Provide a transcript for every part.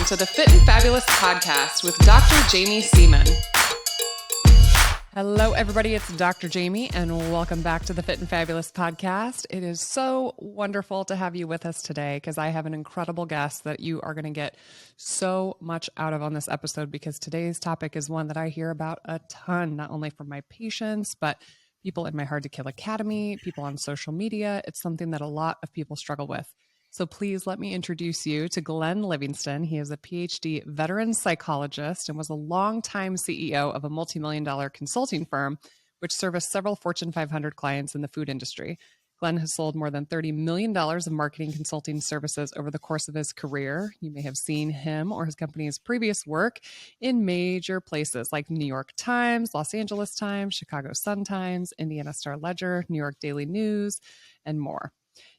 to the Fit and Fabulous podcast with Dr. Jaime Seaman. Hello, everybody. It's Dr. Jaime, and welcome back to the Fit and Fabulous podcast. It is so wonderful to have you with us today because I have an incredible guest that you are going to get so much out of on this episode, because today's topic is one that I hear about a ton, not only from my patients, but people in my Hard to Kill Academy, people on social media. It's something that a lot of people struggle with. So please let me introduce you to Glenn Livingston. He is a Ph.D. veteran psychologist and was a longtime CEO of a multi-million-dollar consulting firm, which serviced several Fortune 500 clients in the food industry. Glenn has sold more than $30 million of marketing consulting services over the course of his career. You may have seen him or his company's previous work in major places like New York Times, Los Angeles Times, Chicago Sun-Times, Indiana Star-Ledger, New York Daily News, and more.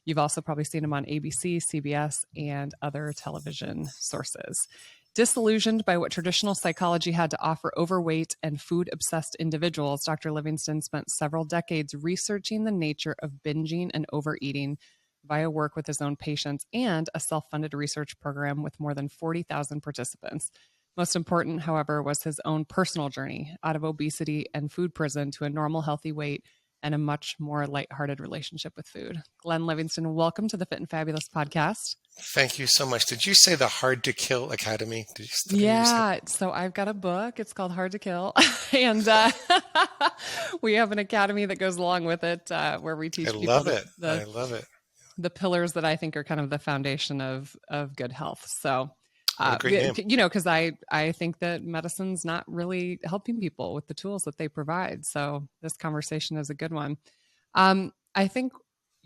You've also probably seen him on ABC, CBS, and other television sources. Disillusioned by what traditional psychology had to offer overweight and food-obsessed individuals, Dr. Livingston spent several decades researching the nature of binging and overeating via work with his own patients and a self-funded research program with more than 40,000 participants. Most important, however, was his own personal journey out of obesity and food prison to a normal, healthy weight and a much more lighthearted relationship with food. Glenn Livingston, welcome to the Fit and Fabulous podcast. Thank you so much. Did you say the Hard to Kill Academy? Yeah. So I've got a book. It's called Hard to Kill. And we have an academy that goes along with it where we teach people. I love it. The pillars that I think are kind of the foundation of good health. So, great name. Because I think that medicine's not really helping people with the tools that they provide. So this conversation is a good one. I think,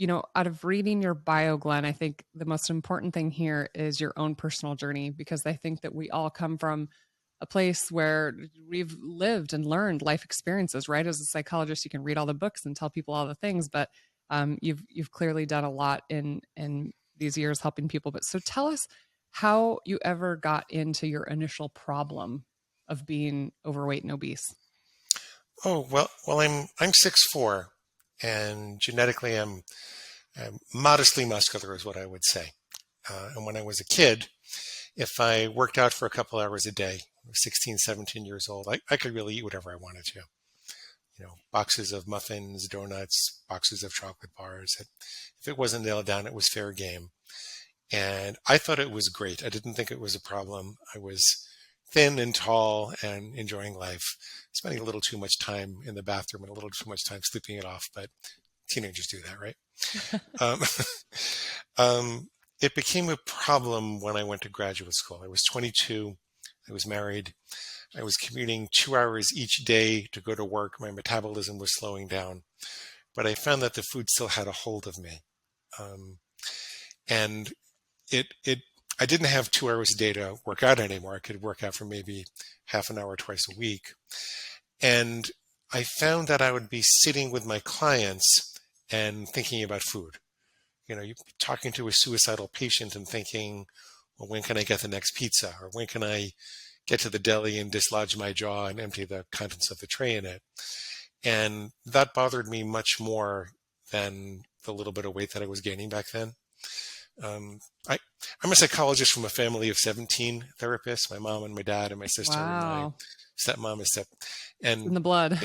out of reading your bio, Glenn, I think the most important thing here is your own personal journey, because I think that we all come from a place where we've lived and learned life experiences, right? As a psychologist, you can read all the books and tell people all the things, but you've clearly done a lot in these years helping people. But so tell us how you ever got into your initial problem of being overweight and obese. Oh, well, I'm 6'4", and genetically I'm modestly muscular is what I would say. And when I was a kid, if I worked out for a couple hours a day, 16, 17 years old, I could really eat whatever I wanted to. Boxes of muffins, donuts, boxes of chocolate bars. If it wasn't nailed down, it was fair game. And I thought it was great. I didn't think it was a problem. I was thin and tall and enjoying life, spending a little too much time in the bathroom and a little too much time sleeping it off. But teenagers do that, right? It became a problem when I went to graduate school. I was 22. I was married. I was commuting 2 hours each day to go to work. My metabolism was slowing down. But I found that the food still had a hold of me. And I didn't have 2 hours a day to work out anymore. I could work out for maybe half an hour twice a week. And I found that I would be sitting with my clients and thinking about food. You're talking to a suicidal patient and thinking, well, when can I get the next pizza? Or when can I get to the deli and dislodge my jaw and empty the contents of the tray in it? And that bothered me much more than the little bit of weight that I was gaining back then. I'm a psychologist from a family of 17 therapists, my mom and my dad and my sister. Wow. And my stepmom and in the blood.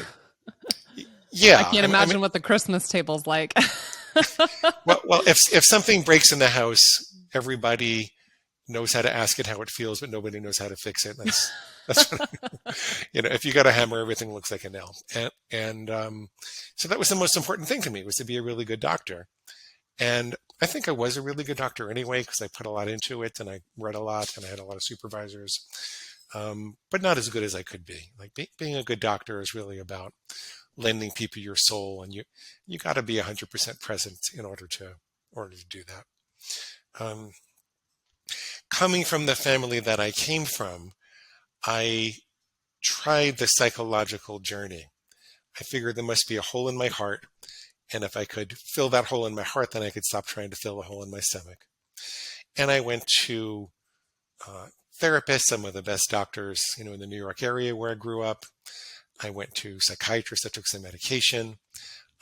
Yeah. I can't imagine what the Christmas table's like. well, if something breaks in the house, everybody knows how to ask it how it feels, but nobody knows how to fix it. That's what, if you got a hammer, everything looks like a nail. And so that was the most important thing to me, was to be a really good doctor. And I think I was a really good doctor anyway, because I put a lot into it and I read a lot and I had a lot of supervisors, but not as good as I could be. Like being a good doctor is really about lending people your soul, and you got to be 100% present in order to do that. Coming from the family that I came from, I tried the psychological journey. I figured there must be a hole in my heart. And if I could fill that hole in my heart, then I could stop trying to fill a hole in my stomach. And I went to therapists, some of the best doctors, in the New York area where I grew up. I went to psychiatrists that took some medication.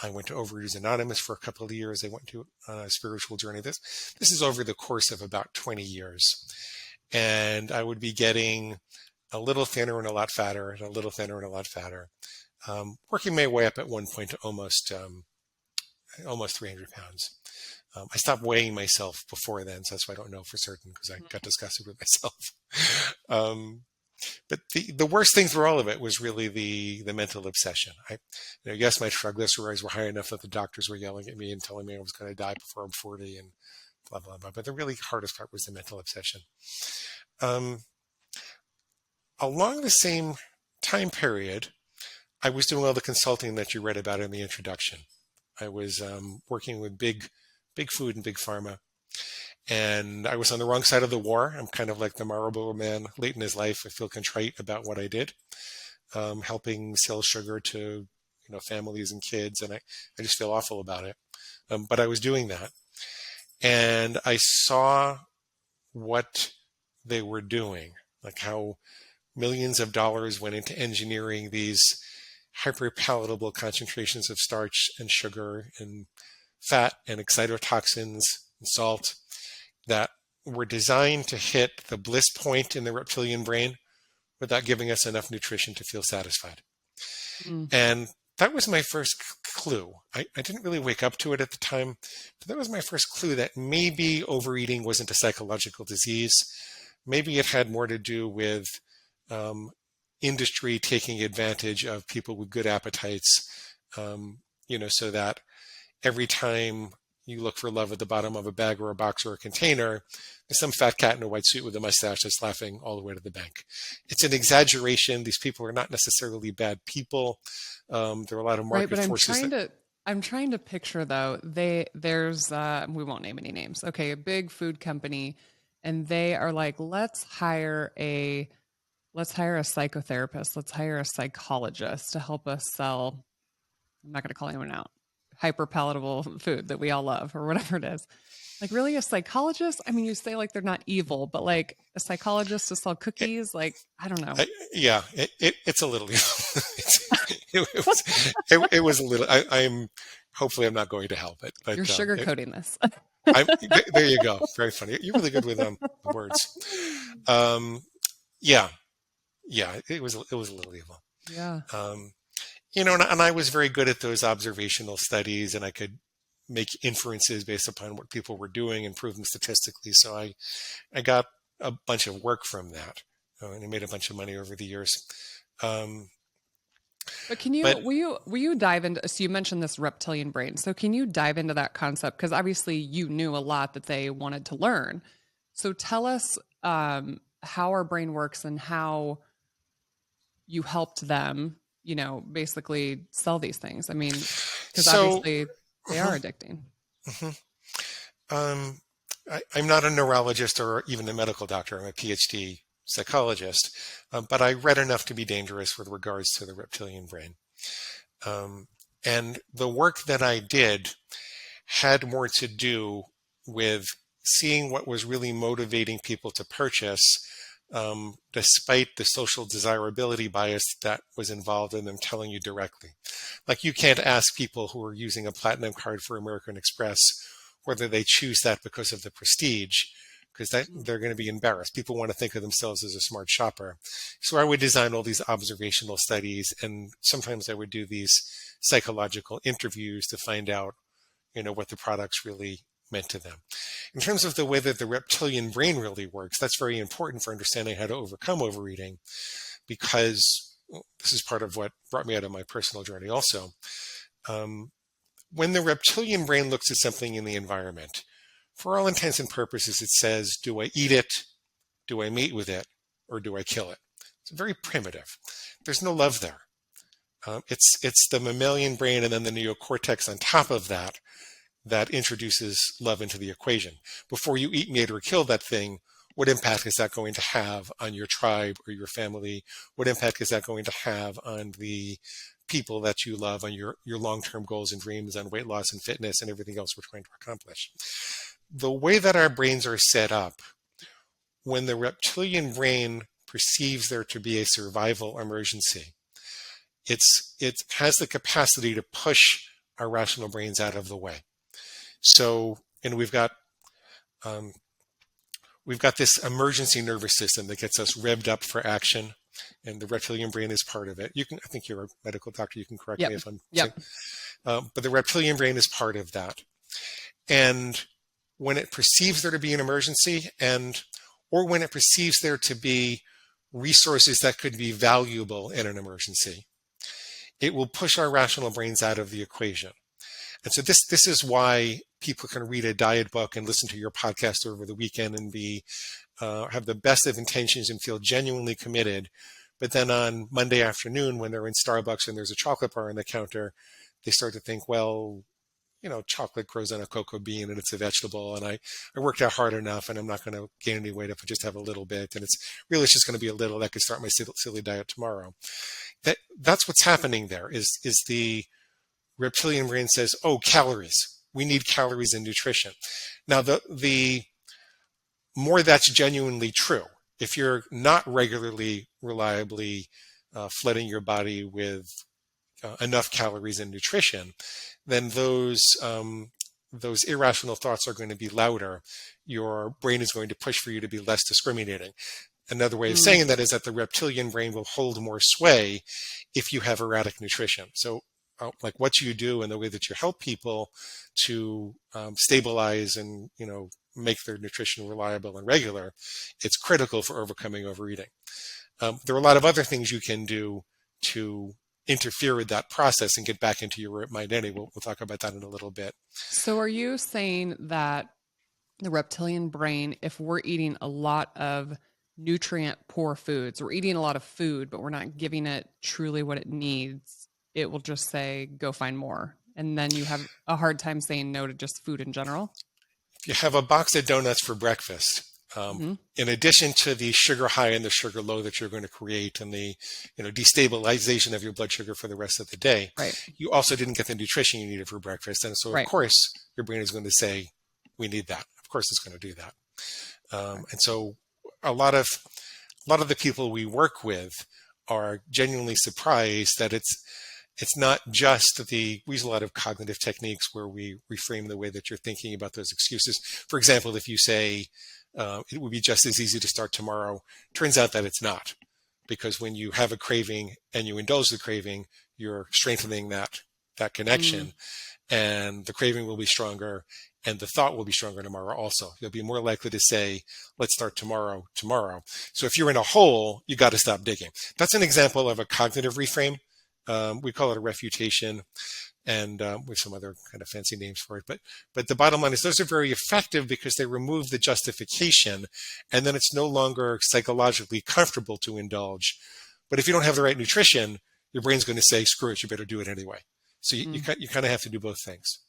I went to Overeaters Anonymous for a couple of years. I went to a spiritual journey. This is over the course of about 20 years. and I would be getting a little thinner and a lot fatter, and a little thinner and a lot fatter, working my way up at one point to almost 300 pounds. I stopped weighing myself before then, so that's why I don't know for certain, because I got disgusted with myself. But the worst thing through all of it was really the mental obsession. Yes, my triglycerides were high enough that the doctors were yelling at me and telling me I was going to die before I'm 40 and blah, blah, blah. But the really hardest part was the mental obsession. Along the same time period, I was doing all the consulting that you read about in the introduction. I was working with big food and big pharma. And I was on the wrong side of the war. I'm kind of like the Marlboro man late in his life. I feel contrite about what I did, helping sell sugar to families and kids. And I just feel awful about it. But I was doing that. And I saw what they were doing, like how millions of dollars went into engineering these hyperpalatable concentrations of starch and sugar and fat and excitotoxins and salt that were designed to hit the bliss point in the reptilian brain without giving us enough nutrition to feel satisfied. And that was my first clue. I didn't really wake up to it at the time, but that was my first clue that maybe overeating wasn't a psychological disease. Maybe it had more to do with industry taking advantage of people with good appetites, so that every time you look for love at the bottom of a bag or a box or a container, there's some fat cat in a white suit with a mustache that's laughing all the way to the bank. It's an exaggeration. These people are not necessarily bad people. There are a lot of market forces. I'm trying to picture though. There's we won't name any names. Okay, a big food company, and they are like, let's hire a psychotherapist. Let's hire a psychologist to help us sell. I'm not going to call anyone out. Hyper palatable food that we all love or whatever it is. Like, really, a psychologist? I mean, you say like they're not evil, but like a psychologist to sell cookies? Like, I don't know. It's a little evil. It was a little. Hopefully I'm not going to help it. But, you're sugarcoating this. There you go. Very funny. You're really good with the words. Yeah, it was a little evil. Yeah. And I was very good at those observational studies, and I could make inferences based upon what people were doing and prove them statistically. So I got a bunch of work from that, and I made a bunch of money over the years. But will you dive into, so you mentioned this reptilian brain. So can you dive into that concept? Because obviously you knew a lot that they wanted to learn. So tell us how our brain works and how you helped them, basically sell these things. I mean, because obviously they are addicting. I'm not a neurologist or even a medical doctor. I'm a Ph.D. psychologist, but I read enough to be dangerous with regards to the reptilian brain. And the work that I did had more to do with seeing what was really motivating people to purchase, despite the social desirability bias that was involved in them telling you directly. Like, you can't ask people who are using a platinum card for American Express whether they choose that because of the prestige, because they're going to be embarrassed. People want to think of themselves as a smart shopper. So I would design all these observational studies, and sometimes I would do these psychological interviews to find out, what the products really meant to them. In terms of the way that the reptilian brain really works, that's very important for understanding how to overcome overeating, because this is part of what brought me out of my personal journey also. When the reptilian brain looks at something in the environment, for all intents and purposes, it says, do I eat it? Do I mate with it? Or do I kill it? It's very primitive. There's no love there. It's the mammalian brain and then the neocortex on top of that introduces love into the equation. Before you eat, mate, or kill that thing, what impact is that going to have on your tribe or your family? What impact is that going to have on the people that you love, on your long-term goals and dreams, on weight loss and fitness and everything else we're trying to accomplish? The way that our brains are set up, when the reptilian brain perceives there to be a survival emergency, it has the capacity to push our rational brains out of the way. So, and we've got we've got this emergency nervous system that gets us revved up for action, and the reptilian brain is part of it. I think you're a medical doctor. You can correct me if I'm saying, but the reptilian brain is part of that. And when it perceives there to be an emergency, or when it perceives there to be resources that could be valuable in an emergency, it will push our rational brains out of the equation. And so this is why people can read a diet book and listen to your podcast over the weekend and have the best of intentions and feel genuinely committed. But then on Monday afternoon, when they're in Starbucks and there's a chocolate bar on the counter, they start to think, well, chocolate grows on a cocoa bean and it's a vegetable, and I worked out hard enough and I'm not going to gain any weight if I just have a little bit. And it's just going to be a little. I could start my silly diet tomorrow. That's what's happening there is the reptilian brain says, oh, calories. We need calories in nutrition. Now, the more that's genuinely true, if you're not regularly, reliably flooding your body with enough calories in nutrition, then those irrational thoughts are going to be louder. Your brain is going to push for you to be less discriminating. Another way of saying that is that the reptilian brain will hold more sway if you have erratic nutrition. So like what you do and the way that you help people to stabilize and make their nutrition reliable and regular, it's critical for overcoming overeating. There are a lot of other things you can do to interfere with that process and get back into your right identity. We'll talk about that in a little bit. So are you saying that the reptilian brain, if we're eating a lot of nutrient poor foods, we're eating a lot of food, but we're not giving it truly what it needs, it will just say, go find more. And then you have a hard time saying no to just food in general? If you have a box of donuts for breakfast, in addition to the sugar high and the sugar low that you're going to create and the destabilization of your blood sugar for the rest of the day, right, you also didn't get the nutrition you needed for breakfast. And so, of course, your brain is going to say, we need that. Of course, it's going to do that. And so a lot of the people we work with are genuinely surprised that it's not just we use a lot of cognitive techniques where we reframe the way that you're thinking about those excuses. For example, if you say, it would be just as easy to start tomorrow, turns out that it's not. Because when you have a craving and you indulge the craving, you're strengthening that connection, and the craving will be stronger and the thought will be stronger tomorrow also. You'll be more likely to say, let's start tomorrow. So if you're in a hole, you got to stop digging. That's an example of a cognitive reframe. We call it a refutation, and with some other kind of fancy names for it. But the bottom line is those are very effective because they remove the justification, and then it's no longer psychologically comfortable to indulge. But if you don't have the right nutrition, your brain's going to say, screw it, you better do it anyway. So you kind of have to do both things.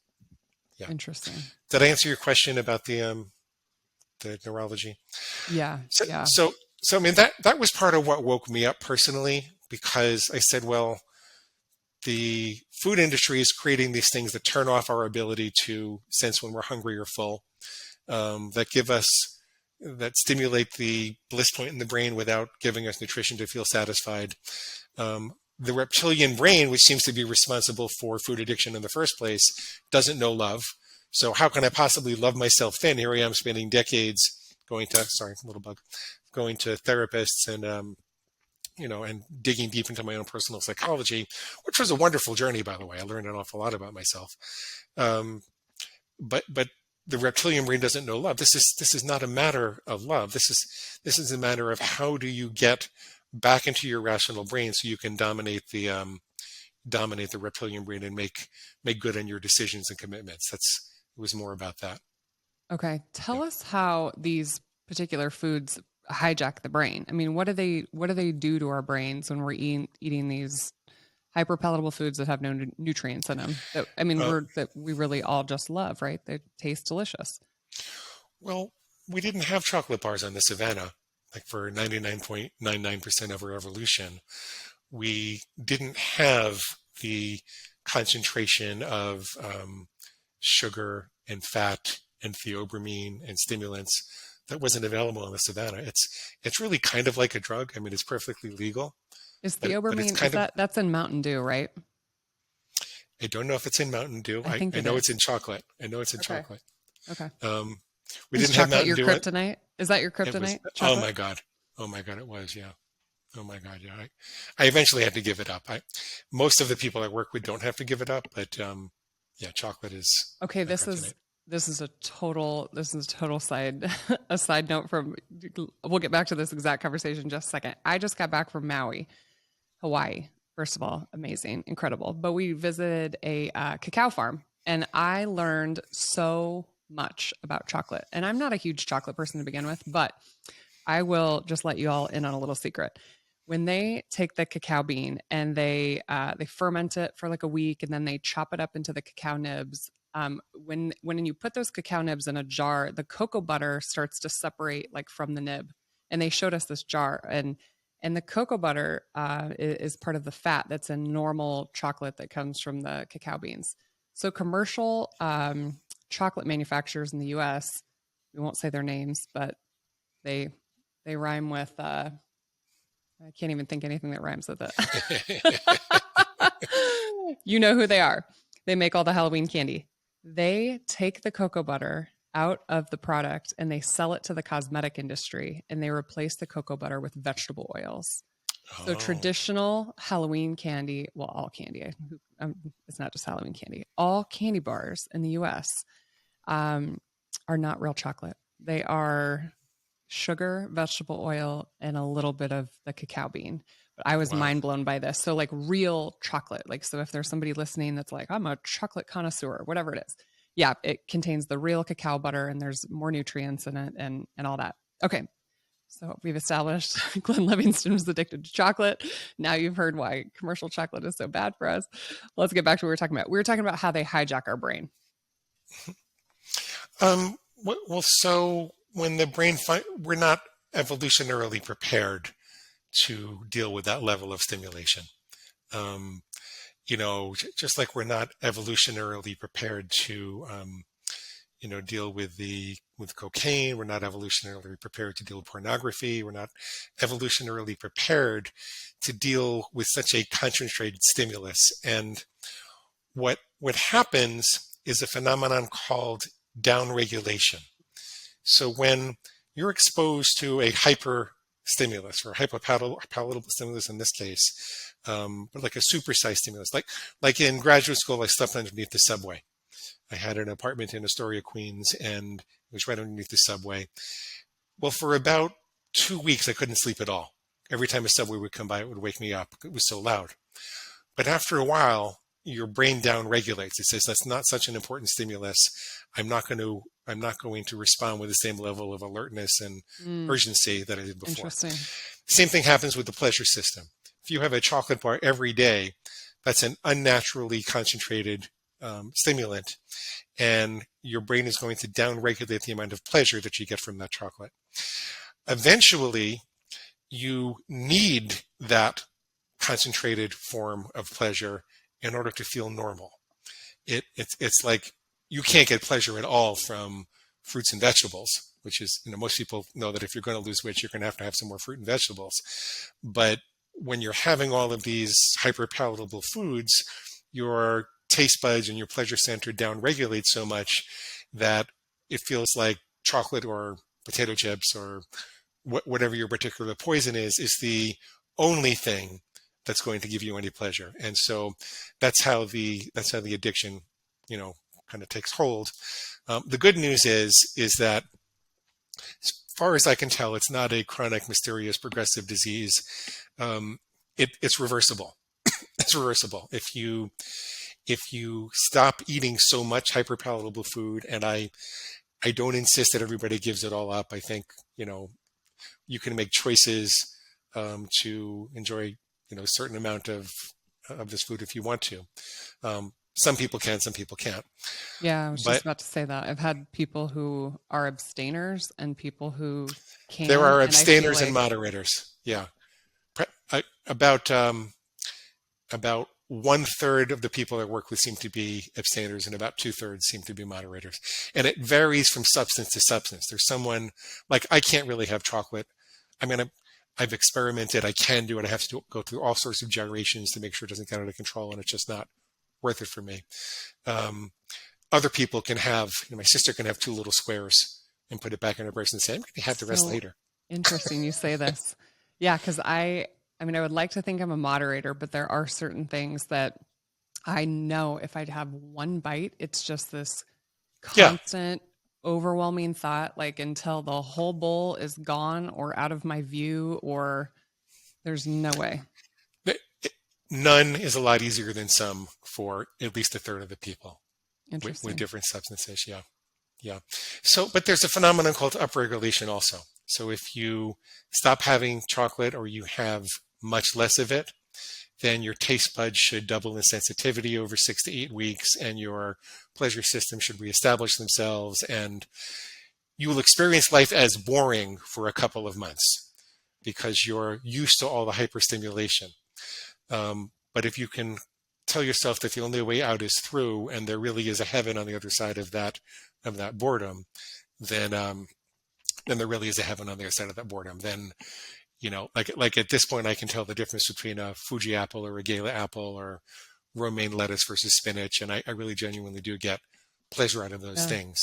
Yeah. Interesting. Did I answer your question about the neurology? Yeah. So I mean, that was part of what woke me up personally, because I said, well, the food industry is creating these things that turn off our ability to sense when we're hungry or full, that stimulate the bliss point in the brain without giving us nutrition to feel satisfied. The reptilian brain, which seems to be responsible for food addiction in the first place, doesn't know love. So how can I possibly love myself thin? Here I am spending decades going to therapists and, and digging deep into my own personal psychology, which was a wonderful journey, by the way. I learned an awful lot about myself. But the reptilian brain doesn't know love. This is not a matter of love. This is a matter of how do you get back into your rational brain so you can dominate the reptilian brain and make good on your decisions and commitments. It was more about that. Okay. Tell us how these particular foods hijack the brain. I mean, what do they do to our brains when we're eating these hyperpalatable foods that have no nutrients in them? That we really all just love, right? They taste delicious. Well, we didn't have chocolate bars on the savannah. Like for 99.99% of our evolution, we didn't have the concentration of sugar and fat and theobromine and stimulants that wasn't available in the savannah. It's really kind of like a drug. I mean, it's perfectly legal. Is theobromine, that's in Mountain Dew, right? I don't know if it's in Mountain Dew. I know it's in chocolate. I know it's in chocolate. Okay. We Is didn't have chocolate Mountain your Dew. kryptonite? Is that your It was, kryptonite? oh Chocolate? my God. Oh my God, it was, yeah. Oh my God, yeah. I eventually had to give it up. Most of the people I work with don't have to give it up, but yeah, chocolate is Okay, my kryptonite. this is a total side a side note from we'll get back to this exact conversation in just a second. I just got back from Maui, Hawaii. First of all, amazing, incredible. But we visited a cacao farm and I learned so much about chocolate. And I'm not a huge chocolate person to begin with, but I will just let you all in on a little secret. When they take the cacao bean and they ferment it for like a week and then they chop it up into the cacao nibs. When you put those cacao nibs in a jar, the cocoa butter starts to separate like from the nib. And they showed us this jar, and the cocoa butter is part of the fat that's in normal chocolate that comes from the cacao beans. So commercial chocolate manufacturers in the U.S., we won't say their names, but they rhyme with I can't even think anything that rhymes with it. You know who they are. They make all the Halloween candy. They take the cocoa butter out of the product and they sell it to the cosmetic industry and they replace the cocoa butter with vegetable oils. So Oh, traditional Halloween candy, well, all candy, it's not just Halloween candy, all candy bars in the US are not real chocolate. They are sugar, vegetable oil, and a little bit of the cacao bean. But I was wow. mind blown by this. So like real chocolate. Like, so if there's somebody listening that's like, I'm a chocolate connoisseur, whatever it is. Yeah, it contains the real cacao butter and there's more nutrients in it and all that. Okay. So we've established Glenn Livingston was addicted to chocolate. Now you've heard why commercial chocolate is so bad for us. Let's get back to what we were talking about. We were talking about how they hijack our brain. So when the brain, we're not evolutionarily prepared to deal with that level of stimulation. Um, just like we're not evolutionarily prepared to, deal with cocaine. We're not evolutionarily prepared to deal with pornography. We're not evolutionarily prepared to deal with such a concentrated stimulus. And what happens is a phenomenon called downregulation. So when you're exposed to a hyper stimulus or hyperpalatable stimulus in this case, but like a supersized stimulus, like in graduate school, I slept underneath the subway. I had an apartment in Astoria, Queens, and it was right underneath the subway. Well, for about 2 weeks, I couldn't sleep at all. Every time a subway would come by, it would wake me up. It was so loud. But after a while, your brain downregulates. It says that's not such an important stimulus. I'm not going to respond with the same level of alertness and urgency that I did before. Interesting. Same thing happens with the pleasure system. If you have a chocolate bar every day, that's an unnaturally concentrated stimulant, and your brain is going to downregulate the amount of pleasure that you get from that chocolate. Eventually, you need that concentrated form of pleasure in order to feel normal. It's like you can't get pleasure at all from fruits and vegetables, which is, most people know that if you're going to lose weight, you're going to have some more fruit and vegetables. But when you're having all of these hyperpalatable foods, your taste buds and your pleasure center downregulate so much that it feels like chocolate or potato chips or whatever your particular poison is the only thing that's going to give you any pleasure. And so that's how the addiction, kind of takes hold. The good news is that as far as I can tell, it's not a chronic, mysterious, progressive disease. It's reversible. It's reversible. If you stop eating so much hyperpalatable food, and I don't insist that everybody gives it all up. I think, you can make choices to enjoy, a certain amount of this food if you want to. Some people can, some people can't. Yeah, I was But just about to say that. I've had people who are abstainers and people who can. there are And I feel abstainers and like, moderators. Yeah. About 1/3 of the people I work with seem to be abstainers, and about 2/3 seem to be moderators. And it varies from substance to substance. There's someone like, I can't really have chocolate. I mean, I've experimented. I can do it. I have to go through all sorts of gyrations to make sure it doesn't get out of control, and it's just not worth it for me. Other people can have, my sister can have 2 little squares and put it back in her purse and say, I'm going to have the rest So later. interesting you say this. Yeah, because I mean, I would like to think I'm a moderator, but there are certain things that I know if I'd have one bite, it's just this Yeah. constant, overwhelming thought, like until the whole bowl is gone or out of my view, or there's no way. None is a lot easier than some for at least a third of the people with Interesting. different substances. Yeah. Yeah. So, but there's a phenomenon called upregulation also. So if you stop having chocolate or you have much less of it, then your taste buds should double in sensitivity over 6 to 8 weeks, and your pleasure system should reestablish themselves, and you will experience life as boring for a couple of months because you're used to all the hyperstimulation. But if you can tell yourself that the only way out is through, and there really is a heaven on the other side of that boredom, then there really is a heaven on the other side of that boredom. Then, like at this point, I can tell the difference between a Fuji apple or a Gala apple or romaine lettuce versus spinach, and I really genuinely do get pleasure out of those Yeah. things.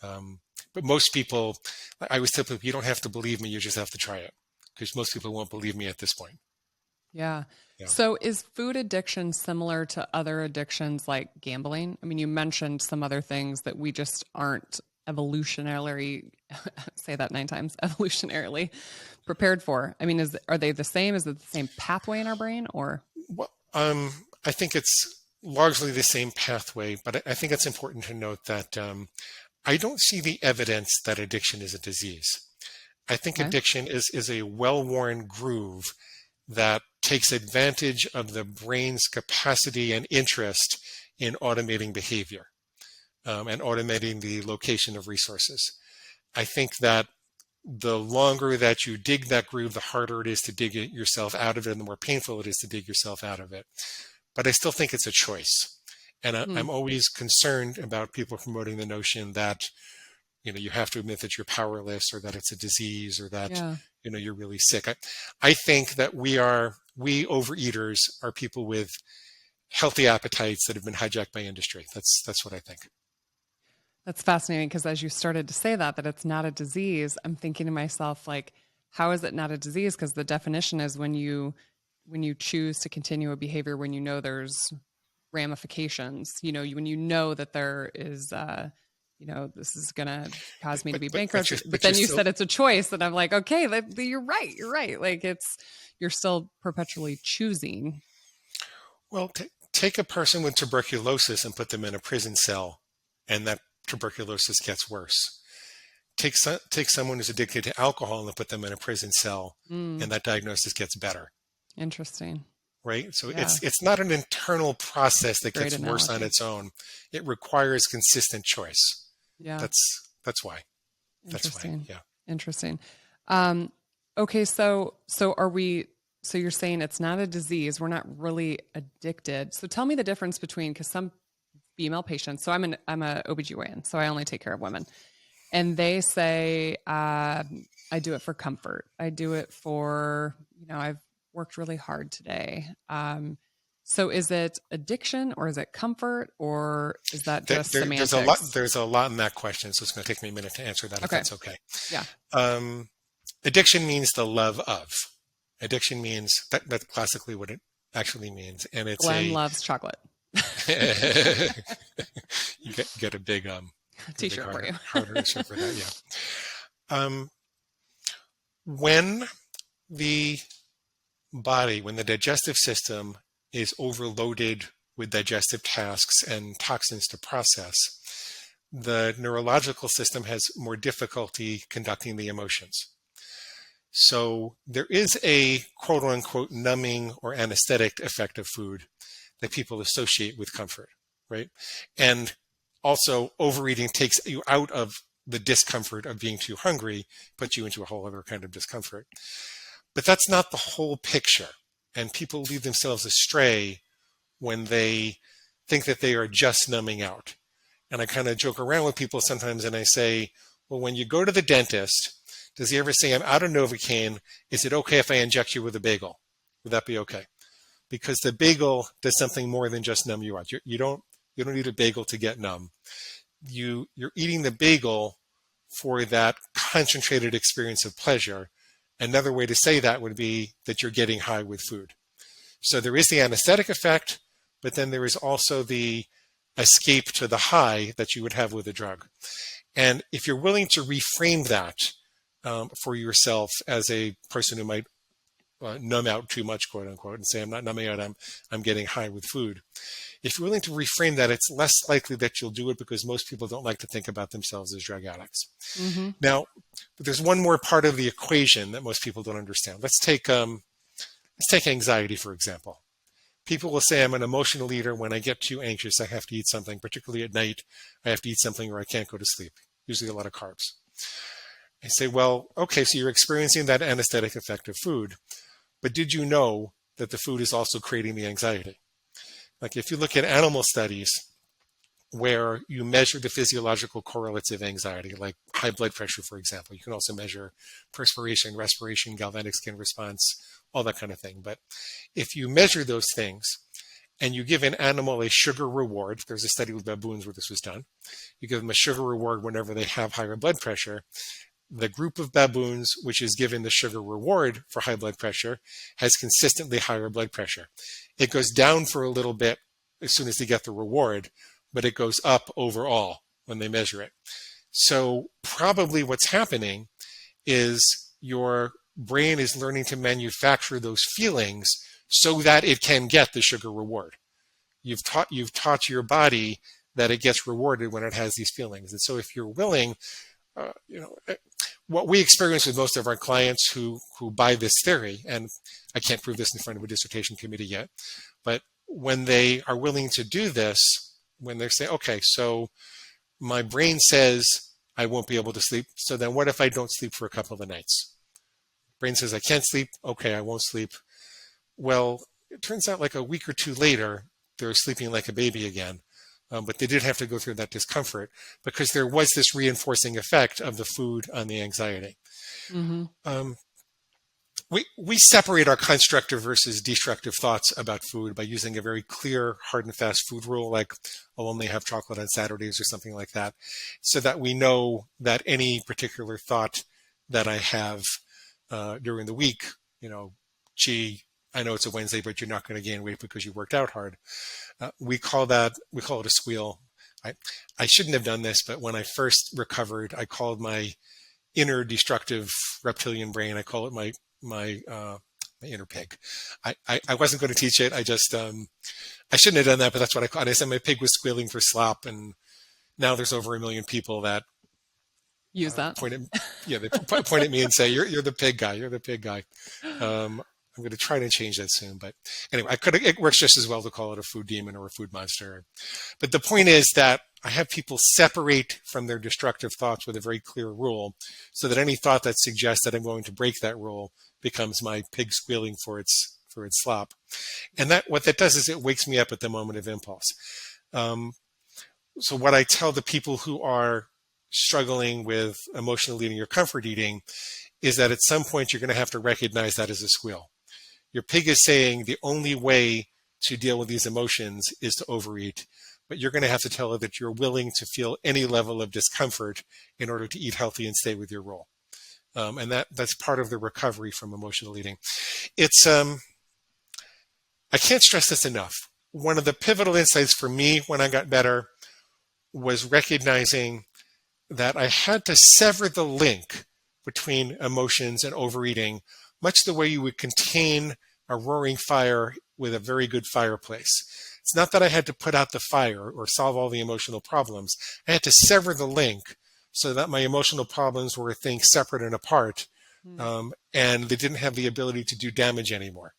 But most people, I always tell people, you don't have to believe me, you just have to try it, because most people won't believe me at this point. Yeah. Yeah. So is food addiction similar to other addictions like gambling? I mean, you mentioned some other things that we just aren't evolutionarily, say that 9 times, evolutionarily prepared for. I mean, are they the same? Is it the same pathway in our brain or? Well, I think it's largely the same pathway, but I think it's important to note that I don't see the evidence that addiction is a disease. I think Okay. addiction is a well-worn groove that takes advantage of the brain's capacity and interest in automating behavior and automating the location of resources. I think that the longer that you dig that groove, the harder it is to dig yourself out of it, and the more painful it is to dig yourself out of it. But I still think it's a choice. And I'm always concerned about people promoting the notion that, you have to admit that you're powerless, or that it's a disease, or that, Yeah. you're really sick. I think that we overeaters are people with healthy appetites that have been hijacked by industry. That's what I think. That's fascinating because as you started to say that it's not a disease, I'm thinking to myself, like, how is it not a disease? Because the definition is when you choose to continue a behavior when you know there's ramifications, when you know that there is, this is going to cause me to be bankrupt. But then you said it's a choice, and I'm like, okay, you're right. Like you're still perpetually choosing. Well, take a person with tuberculosis and put them in a prison cell, and that tuberculosis gets worse. Take someone who's addicted to alcohol and put them in a prison cell, and that diagnosis gets better. Interesting. Right? So Yeah. it's not an internal process that Great gets worse on analogy. its own. It requires consistent choice. Yeah. That's why. Interesting. Yeah. Interesting. Okay. So you're saying it's not a disease. We're not really addicted. So tell me the difference between, because some female patients, so I'm a OBGYN, so I only take care of women. And they say, I do it for comfort. I do it for, I've worked really hard today. So is it addiction, or is it comfort, or is that just semantics? There's a lot in that question, so it's going to take me a minute to answer that. Okay. If that's okay. Yeah. Addiction means the love of. Addiction means that's classically what it actually means, and it's Glenn loves chocolate. You get a big T-shirt for you. harder t-shirt for that. Yeah. When the digestive system is overloaded with digestive tasks and toxins to process, the neurological system has more difficulty conducting the emotions. So there is a quote unquote numbing or anesthetic effect of food that people associate with comfort, right? And also overeating takes you out of the discomfort of being too hungry, puts you into a whole other kind of discomfort. But that's not the whole picture. And people lead themselves astray when they think that they are just numbing out. And I kind of joke around with people sometimes, and I say, well, when you go to the dentist, does he ever say, I'm out of Novocaine, is it okay if I inject you with a bagel? Would that be okay? Because the bagel does something more than just numb you out. You don't need a bagel to get numb. You're eating the bagel for that concentrated experience of pleasure. Another way to say that would be that you're getting high with food. So there is the anesthetic effect, but then there is also the escape to the high that you would have with a drug. And if you're willing to reframe that for yourself as a person who might numb out too much, quote unquote, and say, I'm not numbing out, I'm getting high with food. If you're willing to reframe that, it's less likely that you'll do it because most people don't like to think about themselves as drug addicts. Mm-hmm. Now, there's one more part of the equation that most people don't understand. Let's take anxiety, for example. People will say, I'm an emotional eater. When I get too anxious, I have to eat something, particularly at night. I have to eat something or I can't go to sleep, usually a lot of carbs. I say, well, okay, so you're experiencing that anesthetic effect of food, but did you know that the food is also creating the anxiety? Like if you look at animal studies where you measure the physiological correlates of anxiety, like high blood pressure, for example, you can also measure perspiration, respiration, galvanic skin response, all that kind of thing. But if you measure those things and you give an animal a sugar reward, there's a study with baboons where this was done, you give them a sugar reward whenever they have higher blood pressure, the group of baboons which is given the sugar reward for high blood pressure has consistently higher blood pressure. It goes down for a little bit as soon as they get the reward, but it goes up overall when they measure it. So probably what's happening is your brain is learning to manufacture those feelings so that it can get the sugar reward. You've taught your body that it gets rewarded when it has these feelings. And so if you're willing, what we experience with most of our clients who buy this theory, and I can't prove this in front of a dissertation committee yet, but when they are willing to do this, when they say, okay, so my brain says I won't be able to sleep, so then what if I don't sleep for a couple of nights? Brain says I can't sleep, okay, I won't sleep. Well, it turns out like a week or two later, they're sleeping like a baby again. But they did have to go through that discomfort because there was this reinforcing effect of the food on the anxiety. Mm-hmm. We separate our constructive versus destructive thoughts about food by using a very clear, hard and fast food rule, like I'll only have chocolate on Saturdays or something like that, so that we know that any particular thought that I have during the week, gee, I know it's a Wednesday, but you're not going to gain weight because you worked out hard. We call it a squeal. I shouldn't have done this, but when I first recovered, I called my inner destructive reptilian brain, I call it my inner pig. I wasn't going to teach it. I just, I shouldn't have done that, but that's what I called it. I said my pig was squealing for slop, and now there's over 1 million people that use that. They point at me and say, you're the pig guy. You're the pig guy. I'm going to try to change that soon. But anyway, it works just as well to call it a food demon or a food monster. But the point is that I have people separate from their destructive thoughts with a very clear rule, so that any thought that suggests that I'm going to break that rule becomes my pig squealing for its slop. And what that does is it wakes me up at the moment of impulse. So what I tell the people who are struggling with emotional eating or comfort eating is that at some point you're going to have to recognize that as a squeal. Your pig is saying the only way to deal with these emotions is to overeat, but you're going to have to tell her that you're willing to feel any level of discomfort in order to eat healthy and stay with your rule. And that's part of the recovery from emotional eating. It's I can't stress this enough. One of the pivotal insights for me when I got better was recognizing that I had to sever the link between emotions and overeating, much the way you would contain a roaring fire with a very good fireplace. It's not that I had to put out the fire or solve all the emotional problems. I had to sever the link so that my emotional problems were things separate and apart, and they didn't have the ability to do damage anymore.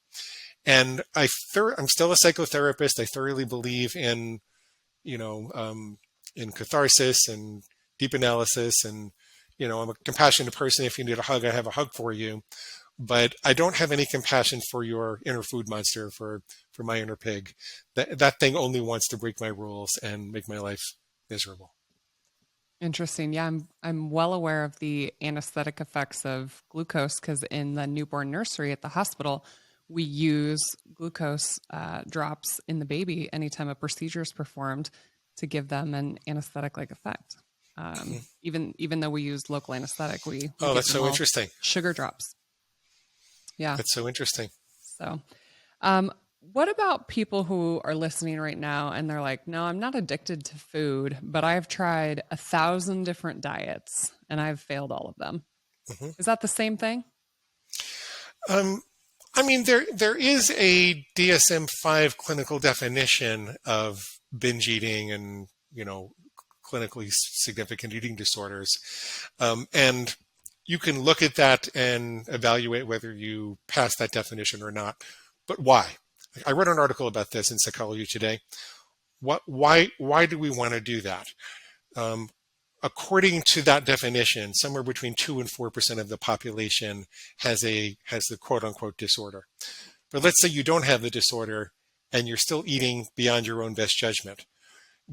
And I'm still a psychotherapist. I thoroughly believe in, in catharsis and deep analysis, and I'm a compassionate person. If you need a hug, I have a hug for you. But I don't have any compassion for your inner food monster, for my inner pig. That thing only wants to break my rules and make my life miserable. Interesting. Yeah, I'm well aware of the anesthetic effects of glucose, because in the newborn nursery at the hospital, we use glucose drops in the baby anytime a procedure is performed to give them an anesthetic-like effect. Even though we use local anesthetic, we Oh, give that's them so all interesting. sugar drops. Yeah. That's so interesting. So, what about people who are listening right now and they're like, no, I'm not addicted to food, but I've tried 1,000 different diets and I've failed all of them. Mm-hmm. Is that the same thing? I mean, there is a DSM-5 clinical definition of binge eating and, clinically significant eating disorders. And you can look at that and evaluate whether you pass that definition or not. But why? I read an article about this in Psychology Today. Why do we want to do that? According to that definition, somewhere between 2 and 4% of the population has the quote unquote disorder. But let's say you don't have the disorder and you're still eating beyond your own best judgment.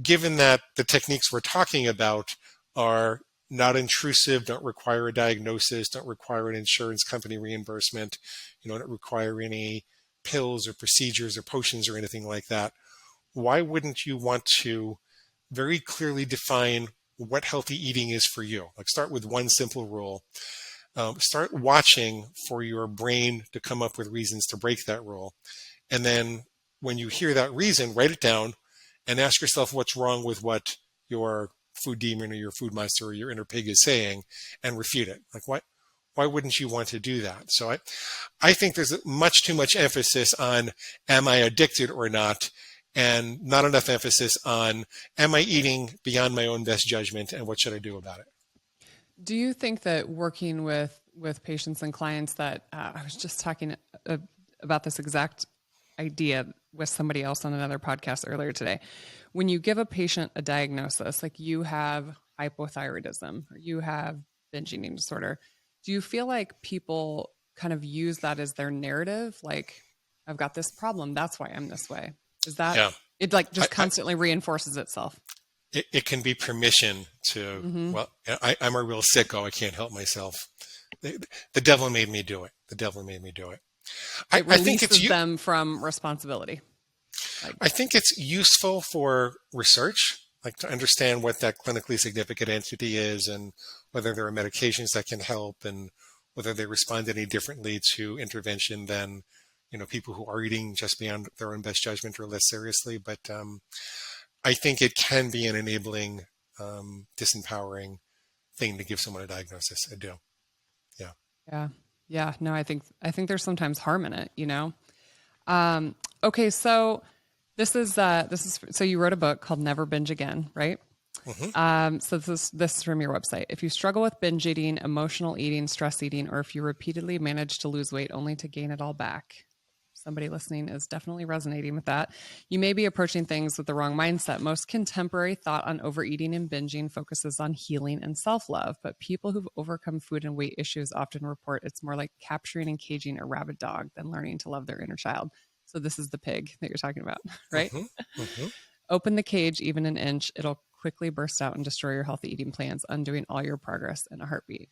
Given that the techniques we're talking about are not intrusive, don't require a diagnosis, don't require an insurance company reimbursement, don't require any pills or procedures or potions or anything like that, why wouldn't you want to very clearly define what healthy eating is for you? Like, start with one simple rule. Start watching for your brain to come up with reasons to break that rule. And then when you hear that reason, write it down and ask yourself what's wrong with what your food demon or your food monster or your inner pig is saying, and refute it. Like, why wouldn't you want to do that? So I think there's much too much emphasis on, am I addicted or not? And not enough emphasis on, am I eating beyond my own best judgment, and what should I do about it? Do you think that working with patients and clients that I was just talking about this exact idea with somebody else on another podcast earlier today, when you give a patient a diagnosis, like you have hypothyroidism or you have binge eating disorder, do you feel like people kind of use that as their narrative? Like, I've got this problem, that's why I'm this way. Is that it? Like, just constantly reinforces itself. It can be permission to, well, I'm a real sicko. I can't help myself. The devil made me do it. The devil made me do it. It releases them from responsibility. I think it's useful for research, like to understand what that clinically significant entity is and whether there are medications that can help and whether they respond any differently to intervention than, people who are eating just beyond their own best judgment or less seriously. But I think it can be an enabling, disempowering thing to give someone a diagnosis. I do. Yeah. Yeah. No, I think there's sometimes harm in it, Okay. So this is so you wrote a book called Never Binge Again, right? Mm-hmm. So this is from your website. If you struggle with binge eating, emotional eating, stress eating, or if you repeatedly manage to lose weight only to gain it all back, somebody listening is definitely resonating with that. You may be approaching things with the wrong mindset. Most contemporary thought on overeating and binging focuses on healing and self-love, but people who've overcome food and weight issues often report it's more like capturing and caging a rabid dog than learning to love their inner child. So this is the pig that you're talking about, right? Mm-hmm. Mm-hmm. Open the cage even an inch. It'll quickly burst out and destroy your healthy eating plans, undoing all your progress in a heartbeat.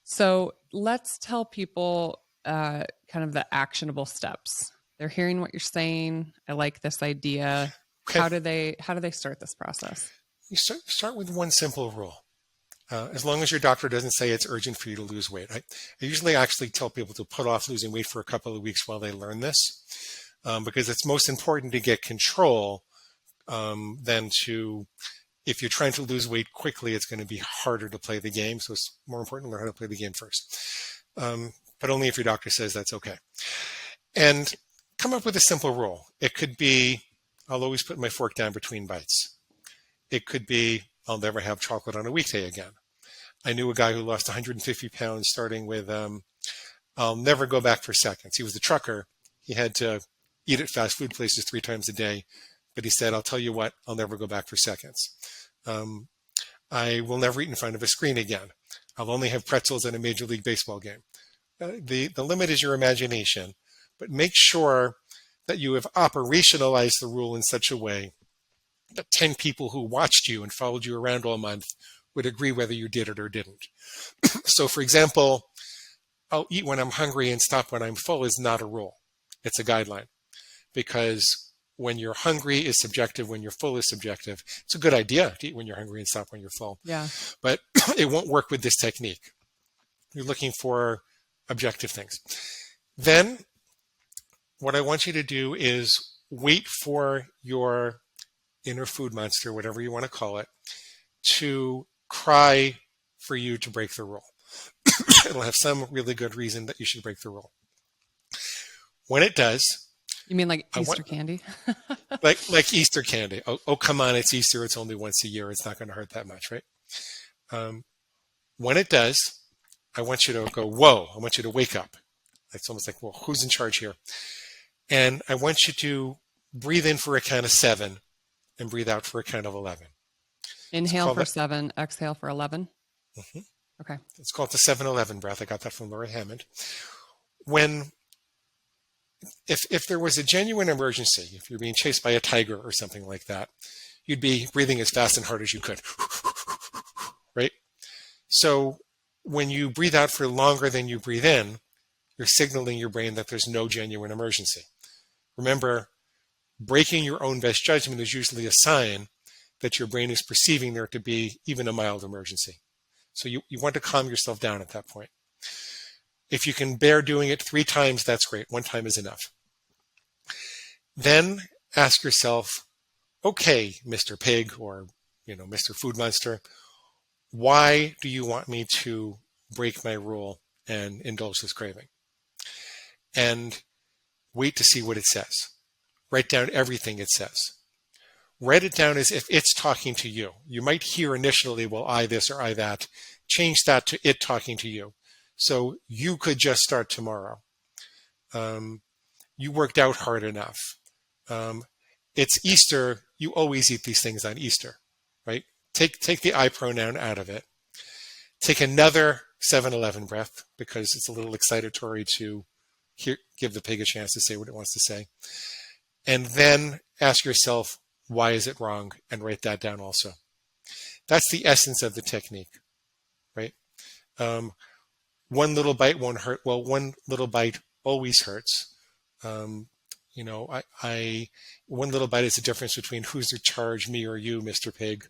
So let's tell people kind of the actionable steps. They're hearing what you're saying. I like this idea. Okay. How do they start this process? You start with one simple rule. As long as your doctor doesn't say it's urgent for you to lose weight. I usually actually tell people to put off losing weight for a couple of weeks while they learn this, because it's most important to get control than to, if you're trying to lose weight quickly, it's going to be harder to play the game. So it's more important to learn how to play the game first. But only if your doctor says that's okay. And come up with a simple rule. It could be, I'll always put my fork down between bites. It could be, I'll never have chocolate on a weekday again. I knew a guy who lost 150 pounds starting with, I'll never go back for seconds. He was a trucker. He had to eat at fast food places 3 times a day. But he said, I'll tell you what, I'll never go back for seconds. I will never eat in front of a screen again. I'll only have pretzels at a Major League Baseball game. The limit is your imagination, but make sure that you have operationalized the rule in such a way that 10 people who watched you and followed you around all month would agree whether you did it or didn't. So, for example, I'll eat when I'm hungry and stop when I'm full is not a rule. It's a guideline, because when you're hungry is subjective, when you're full is subjective. It's a good idea to eat when you're hungry and stop when you're full. Yeah. But it won't work with this technique. You're looking for objective things. Then what I want you to do is wait for your inner food monster, whatever you want to call it, to cry for you to break the rule. It'll have some really good reason that you should break the rule. When it does, you mean like Easter candy? like Easter candy. Oh, come on, it's Easter. It's only once a year. It's not going to hurt that much, right? When it does, I want you to go, whoa. I want you to wake up. It's almost like, well, who's in charge here? And I want you to breathe in for a count of 7 and breathe out for a count of 11. Inhale for 7, exhale for 11. Mm-hmm. Okay. It's called the 7-11 breath. I got that from Laura Hammond. If there was a genuine emergency, if you're being chased by a tiger or something like that, you'd be breathing as fast and hard as you could, right? So when you breathe out for longer than you breathe in, you're signaling your brain that there's no genuine emergency. Remember, breaking your own best judgment is usually a sign that your brain is perceiving there to be even a mild emergency. So you want to calm yourself down at that point. If you can bear doing it 3 times, that's great. 1 time is enough. Then ask yourself, okay, Mr. Pig or Mr. Food Monster, why do you want me to break my rule and indulge this craving? And wait to see what it says. Write down everything it says. Write it down as if it's talking to you. You might hear initially, well, I this or I that. Change that to it talking to you. So you could just start tomorrow. You worked out hard enough. It's Easter. You always eat these things on Easter, right? Take the I pronoun out of it. Take another 7-11 breath because it's a little excitatory to give the pig a chance to say what it wants to say. And then ask yourself, why is it wrong? And write that down also. That's the essence of the technique, right? One little bite won't hurt. Well, one little bite always hurts. One little bite is the difference between who's in charge, me or you, Mr. Pig.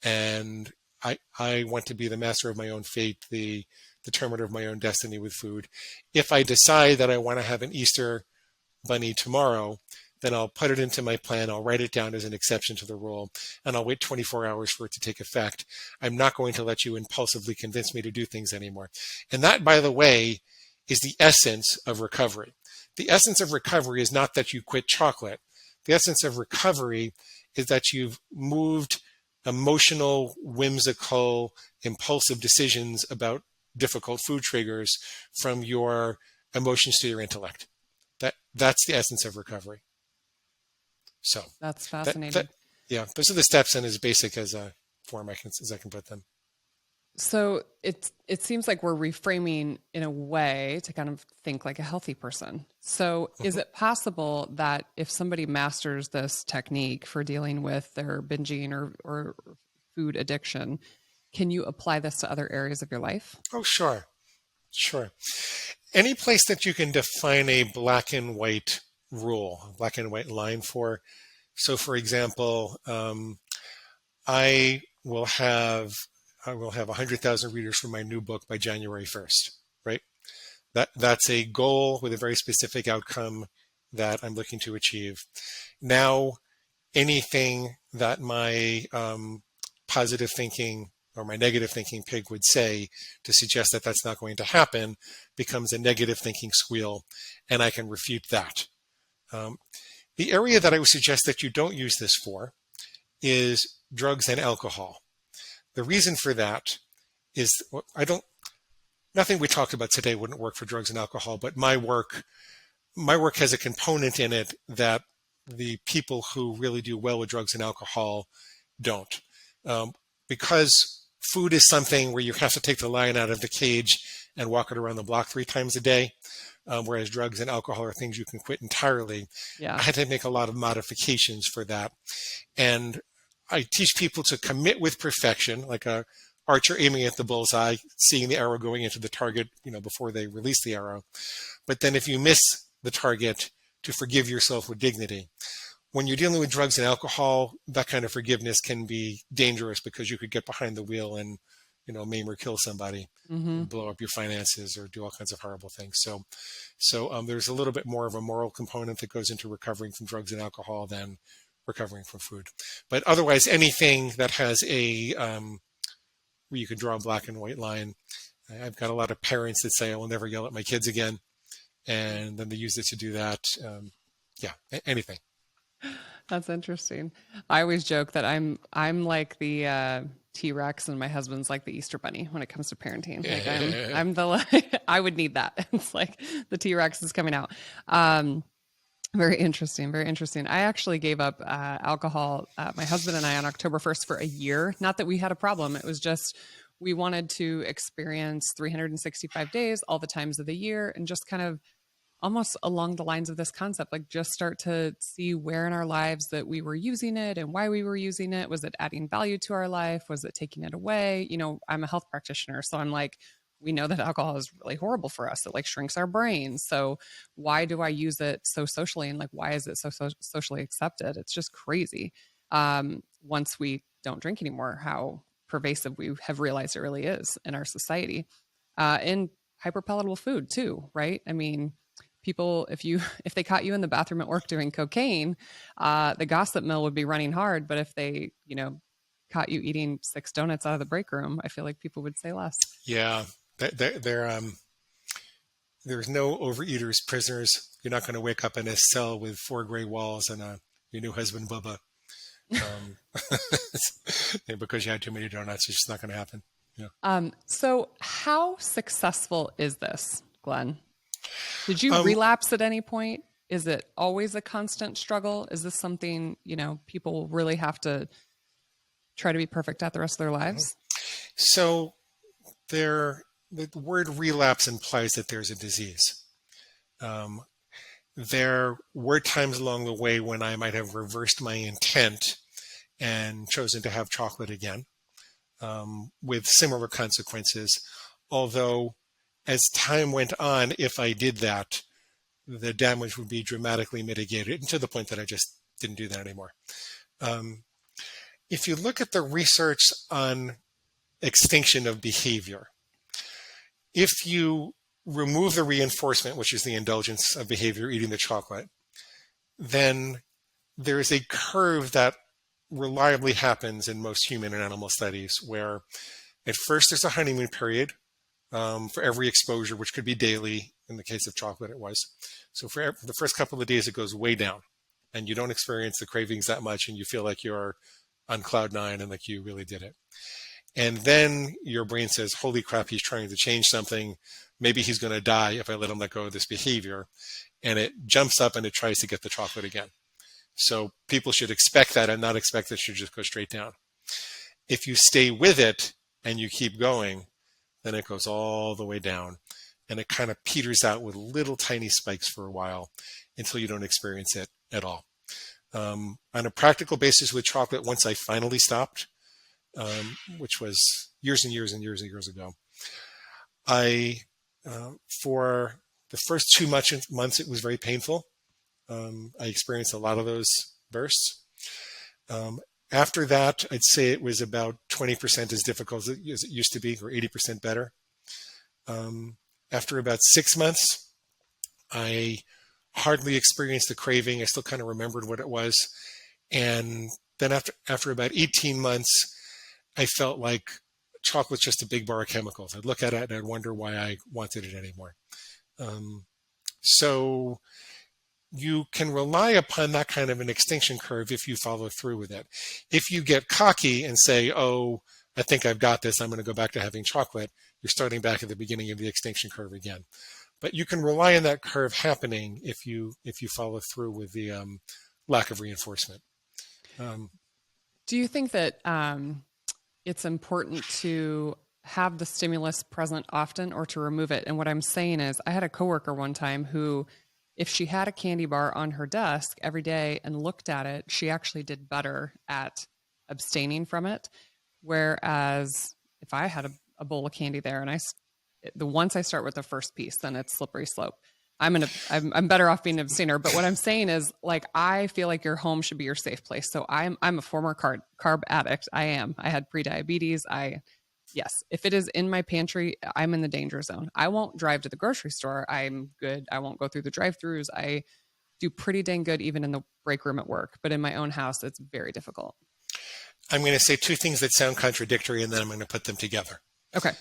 And I want to be the master of my own fate, the determiner of my own destiny with food. If I decide that I want to have an Easter bunny tomorrow, then I'll put it into my plan. I'll write it down as an exception to the rule, and I'll wait 24 hours for it to take effect. I'm not going to let you impulsively convince me to do things anymore. And that, by the way, is the essence of recovery. The essence of recovery is not that you quit chocolate. The essence of recovery is that you've moved emotional, whimsical, impulsive decisions about difficult food triggers from your emotions to your intellect. That's the essence of recovery. So that's fascinating. Those are the steps and as basic as a form as I can put them. So it seems like we're reframing in a way to kind of think like a healthy person. So is it possible that if somebody masters this technique for dealing with their binging or food addiction, can you apply this to other areas of your life? Oh, sure. Any place that you can define a black and white rule, black and white line for. So, for example, I will have 100,000 readers for my new book by January 1st, right? That's a goal with a very specific outcome that I'm looking to achieve. Now, anything that my positive thinking or my negative thinking pig would say to suggest that that's not going to happen becomes a negative thinking squeal, and I can refute that. The area that I would suggest that you don't use this for is drugs and alcohol. The reason for that is nothing we talked about today wouldn't work for drugs and alcohol, but my work has a component in it that the people who really do well with drugs and alcohol don't. Because food is something where you have to take the lion out of the cage and walk it around the block 3 times a day, whereas drugs and alcohol are things you can quit entirely. Yeah. I had to make a lot of modifications for that. And I teach people to commit with perfection, like a archer aiming at the bullseye, seeing the arrow going into the target, before they release the arrow. But then if you miss the target, to forgive yourself with dignity. when you're dealing with drugs and alcohol, that kind of forgiveness can be dangerous because you could get behind the wheel and, maim or kill somebody, Mm-hmm. blow up your finances, or do all kinds of horrible things. So there's a little bit more of a moral component that goes into recovering from drugs and alcohol than recovering from food. But otherwise, anything that has where you can draw a black and white line. I've got a lot of parents that say, I will never yell at my kids again. And then they use it to do that. Anything. That's interesting. I always joke that I'm like the T-Rex and my husband's like the Easter Bunny when it comes to parenting. Like I'm the I would need that. It's like the T-Rex is coming out. Very interesting. Very interesting. I actually gave up alcohol, my husband and I, on October 1st for a year. Not that we had a problem. It was just we wanted to experience 365 days, all the times of the year, and just kind of almost along the lines of this concept, like just start to see where in our lives that we were using it and why we were using it. Was it adding value to our life? Was it taking it away? I'm a health practitioner, so I'm like, we know that alcohol is really horrible for us. It like shrinks our brains. So why do I use it so socially? And like, why is it so socially accepted? It's just crazy. Once we don't drink anymore, how pervasive we have realized it really is in our society. And hyperpalatable food too, right? I mean, people, if they caught you in the bathroom at work doing cocaine, the gossip mill would be running hard. But if they, caught you eating 6 donuts out of the break room, I feel like people would say less. Yeah. There's no overeaters, prisoners. You're not going to wake up in a cell with 4 gray walls and your new husband, Bubba. Because you had too many donuts, it's just not going to happen. Yeah. So how successful is this, Glenn? Did you relapse at any point? Is it always a constant struggle? Is this something, people really have to try to be perfect at the rest of their lives? So the word relapse implies that there's a disease. There were times along the way when I might have reversed my intent and chosen to have chocolate again, with similar consequences. Although, as time went on, if I did that, the damage would be dramatically mitigated, and to the point that I just didn't do that anymore. If you look at the research on extinction of behavior, if you remove the reinforcement, which is the indulgence of behavior, eating the chocolate, then there is a curve that reliably happens in most human and animal studies where at first there's a honeymoon period for every exposure, which could be daily. In the case of chocolate, it was. So for the first couple of days, it goes way down and you don't experience the cravings that much and you feel like you're on cloud 9 and like you really did it. And then your brain says, holy crap, he's trying to change something. Maybe he's going to die if I let him let go of this behavior. And it jumps up and it tries to get the chocolate again. So people should expect that and not expect that it should just go straight down. If you stay with it and you keep going, then it goes all the way down. And it kind of peters out with little tiny spikes for a while until you don't experience it at all. On a practical basis with chocolate, once I finally stopped, which was years and years and years and years ago, for the first 2 months, it was very painful. I experienced a lot of those bursts. After that, I'd say it was about 20% as difficult as it used to be, or 80% better. After about 6 months, I hardly experienced the craving. I still kind of remembered what it was. And then after about 18 months, I felt like chocolate's just a big bar of chemicals. I'd look at it and I'd wonder why I wanted it anymore. So you can rely upon that kind of an extinction curve if you follow through with it. If you get cocky and say, oh, I think I've got this, I'm going to go back to having chocolate, you're starting back at the beginning of the extinction curve again. But you can rely on that curve happening if you follow through with the lack of reinforcement. Do you think that it's important to have the stimulus present often or to remove it? And what I'm saying is, I had a coworker one time who, if she had a candy bar on her desk every day and looked at it, she actually did better at abstaining from it. Whereas if I had a bowl of candy there and once I start with the first piece, then it's slippery slope. I'm better off being an abstainer. But what I'm saying is, like, I feel like your home should be your safe place. So I'm a former carb addict. I had pre-diabetes. Yes, if it is in my pantry, I'm in the danger zone. I won't drive to the grocery store. I'm good. I won't go through the drive-throughs. I do pretty dang good even in the break room at work, but in my own house, it's very difficult. I'm going to say two things that sound contradictory, and then I'm going to put them together. Okay.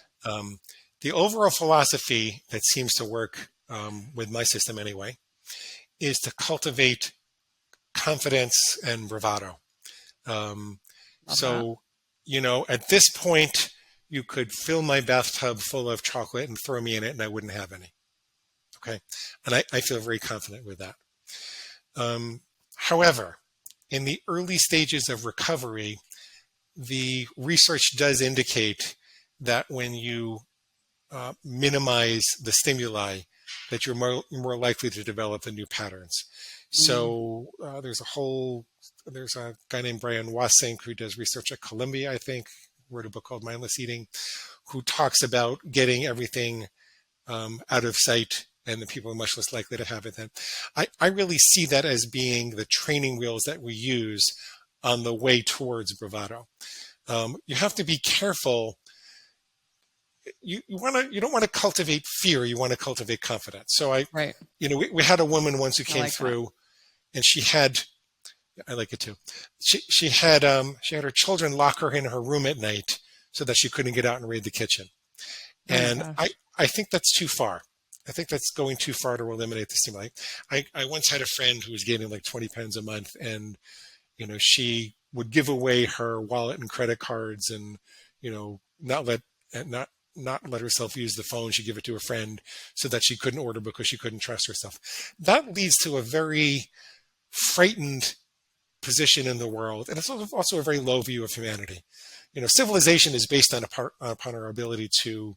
The overall philosophy that seems to work with my system anyway is to cultivate confidence and bravado. So, at this point, you could fill my bathtub full of chocolate and throw me in it and I wouldn't have any. Okay. And I feel very confident with that. However, in the early stages of recovery, the research does indicate that when you minimize the stimuli, that you're more likely to develop the new patterns. So there's a guy named Brian Wassink who does research at Columbia, I think, wrote a book called Mindless Eating, who talks about getting everything out of sight, and the people are much less likely to have it then. I really see that as being the training wheels that we use on the way towards bravado. You have to be careful. You don't want to cultivate fear. You want to cultivate confidence. So we had a woman once who came through, and she had, I like it too. She had her children lock her in her room at night so that she couldn't get out and raid the kitchen. And I think that's too far. I think that's going too far to eliminate the stimuli. I once had a friend who was gaining like 20 pounds a month, and she would give away her wallet and credit cards, and not let herself use the phone. She'd give it to a friend so that she couldn't order because she couldn't trust herself. That leads to a very frightened position in the world, and it's also a very low view of humanity. Civilization is based upon our ability to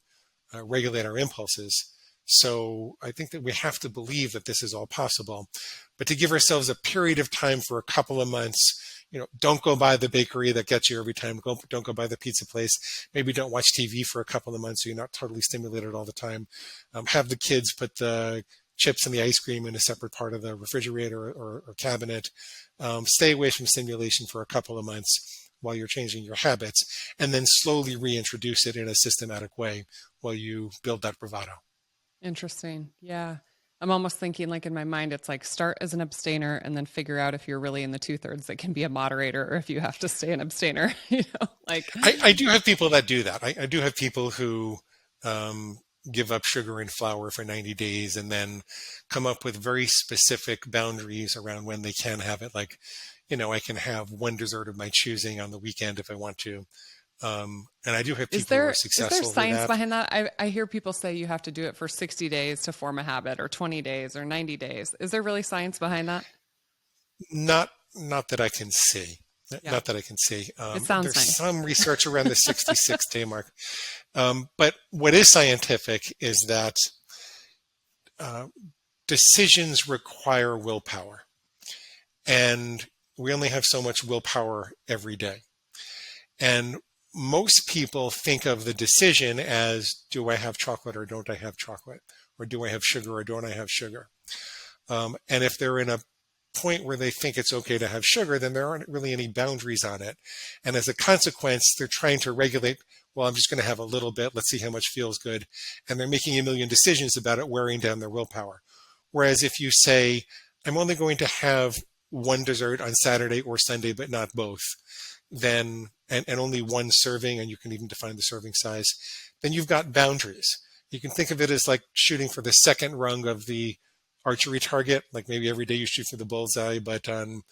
regulate our impulses. So I think that we have to believe that this is all possible, but to give ourselves a period of time for a couple of months. Don't go by the bakery that gets you every time. Don't go by the pizza place. Maybe don't watch TV for a couple of months so you're not totally stimulated all the time. Have the kids put the chips and the ice cream in a separate part of the refrigerator or cabinet. Stay away from stimulation for a couple of months while you're changing your habits, and then slowly reintroduce it in a systematic way while you build that bravado. Interesting. Yeah. I'm almost thinking, like, in my mind, it's like start as an abstainer and then figure out if you're really in the 2/3 that can be a moderator, or if you have to stay an abstainer. I do have people that do that. I do have people who give up sugar and flour for 90 days and then come up with very specific boundaries around when they can have it. Like, I can have one dessert of my choosing on the weekend if I want to. And I do have people who are successful. Is there science behind that? I hear people say you have to do it for 60 days to form a habit, or 20 days or 90 days. Is there really science behind that? Not that I can see. Yeah. Not that I can see. It sounds there's nice. Some research around the 66-day mark. But what is scientific is that decisions require willpower. And we only have so much willpower every day. And most people think of the decision as, do I have chocolate or don't I have chocolate? Or do I have sugar or don't I have sugar? And if they're in a point where they think it's okay to have sugar, then there aren't really any boundaries on it. And as a consequence, they're trying to regulate, well, I'm just going to have a little bit. Let's see how much feels good. And they're making a million decisions about it, wearing down their willpower. Whereas if you say, I'm only going to have one dessert on Saturday or Sunday, but not both, then and only one serving, and you can even define the serving size, then you've got boundaries. You can think of it as like shooting for the second rung of the archery target. Like maybe every day you shoot for the bullseye, but on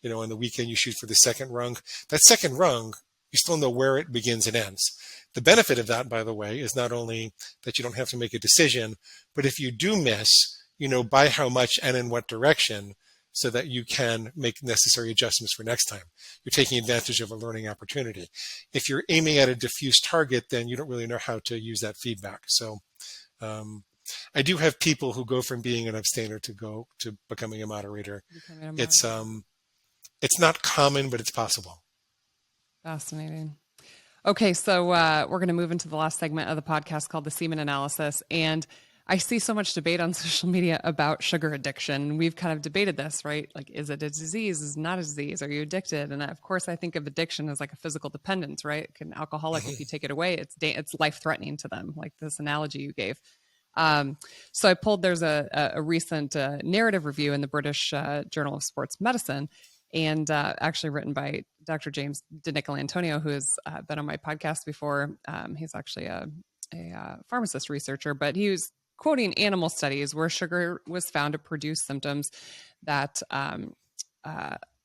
the weekend you shoot for the second rung. That second rung, you still know where it begins and ends. The benefit of that, by the way, is not only that you don't have to make a decision, but if you do miss, by how much and in what direction, so that you can make necessary adjustments for next time. You're taking advantage of a learning opportunity. If you're aiming at a diffuse target, then you don't really know how to use that feedback. So I do have people who go from being an abstainer to becoming a moderator. It's not common, but it's possible. Fascinating. Okay, so we're going to move into the last segment of the podcast called the semen analysis. And I see so much debate on social media about sugar addiction. We've kind of debated this, right? Like, is it a disease? Is it not a disease? Are you addicted? And of course, I think of addiction as like a physical dependence, right? An alcoholic, if you take it away, it's life threatening to them, like this analogy you gave. So I pulled, there's a recent narrative review in the British Journal of Sports Medicine, and actually written by Dr. James DiNicolantonio, who has been on my podcast before. He's actually a pharmacist researcher, but he was quoting animal studies where sugar was found to produce symptoms that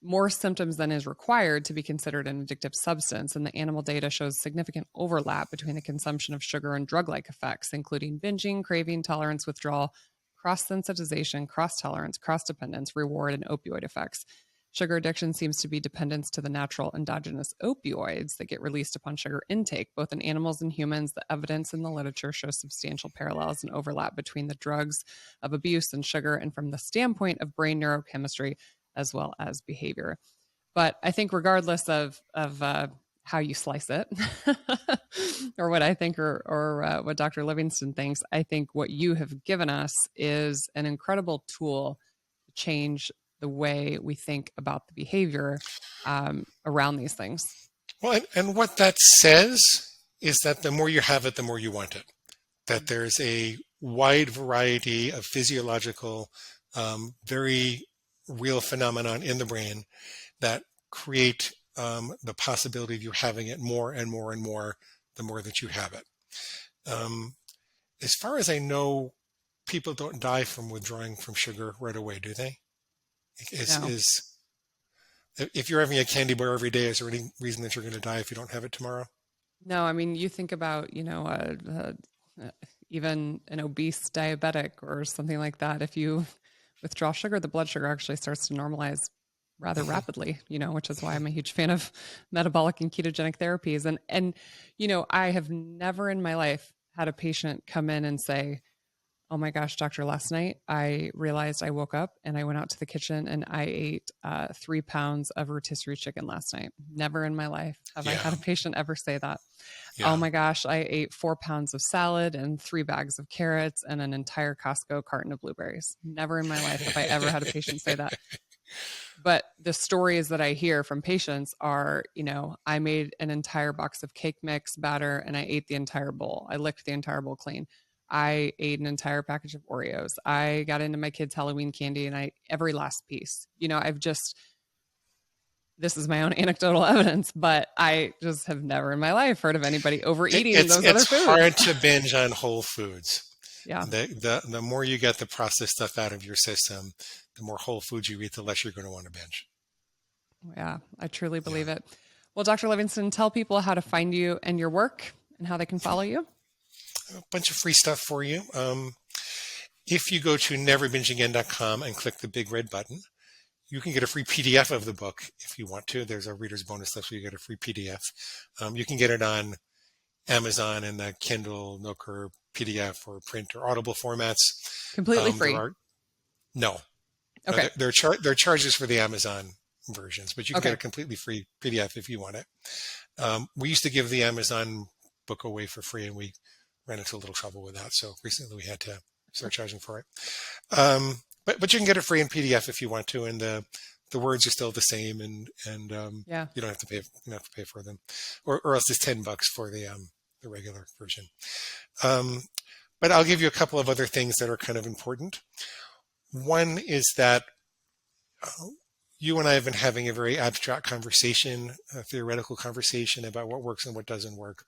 more symptoms than is required to be considered an addictive substance. And the animal data shows significant overlap between the consumption of sugar and drug-like effects, including binging, craving, tolerance, withdrawal, cross-sensitization, cross-tolerance, cross-dependence, reward, and opioid effects. Sugar addiction seems to be dependence to the natural endogenous opioids that get released upon sugar intake. Both in animals and humans, the evidence in the literature shows substantial parallels and overlap between the drugs of abuse and sugar, and from the standpoint of brain neurochemistry as well as behavior. But I think regardless of how you slice it, or what I think, or what Dr. Livingston thinks, I think what you have given us is an incredible tool to change the way we think about the behavior around these things. Well, and what that says is that the more you have it, the more you want it. That there's a wide variety of physiological, very real phenomenon in the brain that create the possibility of you having it more and more and more the more that you have it. As far as I know, people don't die from withdrawing from sugar right away, do they? No. If you're having a candy bar every day, is there any reason that you're going to die if you don't have it tomorrow? No, I mean, you think about, even an obese diabetic or something like that. If you withdraw sugar, the blood sugar actually starts to normalize rather rapidly, which is why I'm a huge fan of metabolic and ketogenic therapies. And I have never in my life had a patient come in and say, oh my gosh, doctor, last night I realized I woke up and I went out to the kitchen and I ate 3 pounds of rotisserie chicken last night. Never in my life have I had a patient ever say that. Yeah. Oh my gosh, I ate 4 pounds of salad and 3 bags of carrots and an entire Costco carton of blueberries. Never in my life have I ever had a patient say that. But the stories that I hear from patients are, I made an entire box of cake mix batter and I ate the entire bowl. I licked the entire bowl clean. I ate an entire package of Oreos. I got into my kids' Halloween candy and every last piece. This is my own anecdotal evidence, but I just have never in my life heard of anybody overeating those other foods. It's hard to binge on whole foods. Yeah. The more you get the processed stuff out of your system, the more whole foods you eat, the less you're going to want to binge. Yeah, I truly believe it. Well, Dr. Livingston, tell people how to find you and your work and how they can follow you. A bunch of free stuff for you. If you go to neverbingeagain.com and click the big red button, you can get a free PDF of the book if you want to. There's a reader's bonus list where you get a free PDF. You can get it on Amazon in the Kindle, Nook, or PDF, or print or Audible formats. Completely free? No. Okay. There are charges for the Amazon versions, but you can get a completely free PDF if you want it. We used to give the Amazon book away for free, and we ran into a little trouble with that. So recently we had to start charging for it. But you can get it free in PDF if you want to, and the words are still the same, and you don't have to pay for them, or else it's $10 for the regular version. But I'll give you a couple of other things that are kind of important. One is that you and I have been having a very abstract conversation, a theoretical conversation about what works and what doesn't work.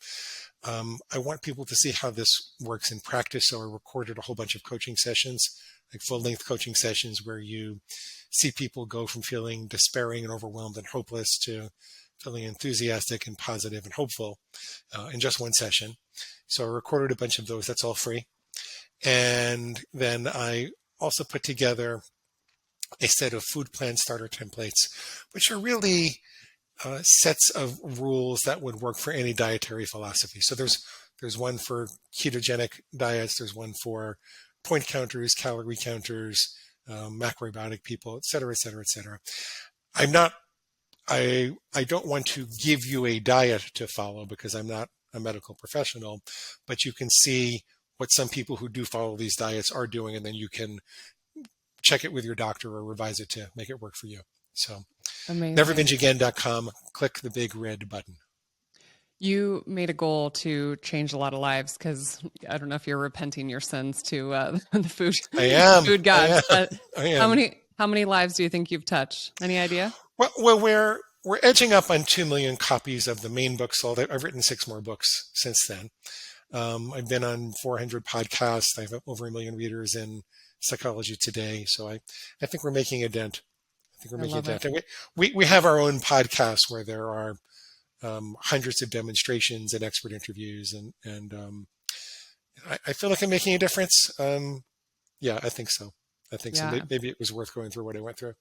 I want people to see how this works in practice. So I recorded a whole bunch of coaching sessions, like full-length coaching sessions, where you see people go from feeling despairing and overwhelmed and hopeless to feeling enthusiastic and positive and hopeful in just one session. So I recorded a bunch of those. That's all free. And then I also put together a set of food plan starter templates, which are really sets of rules that would work for any dietary philosophy. So there's one for ketogenic diets, there's one for point counters, calorie counters, macrobiotic people, et cetera, et cetera, et cetera. I don't want to give you a diet to follow because I'm not a medical professional, but you can see what some people who do follow these diets are doing, and then you can check it with your doctor or revise it to make it work for you. So amazing. neverbingeagain.com, click the big red button. You made a goal to change a lot of lives, because I don't know if you're repenting your sins to the food. I am. Food gods. I am. How many lives do you think you've touched? Any idea? Well, we're edging up on 2 million copies of the main book sold. I've written 6 more books since then. I've been on 400 podcasts. I have over 1 million readers in Psychology Today. So I think we're making a dent. I think we're making a dent. And we have our own podcast where there are hundreds of demonstrations and expert interviews, and I feel like I'm making a difference. Yeah, I think so. So. Maybe it was worth going through what I went through.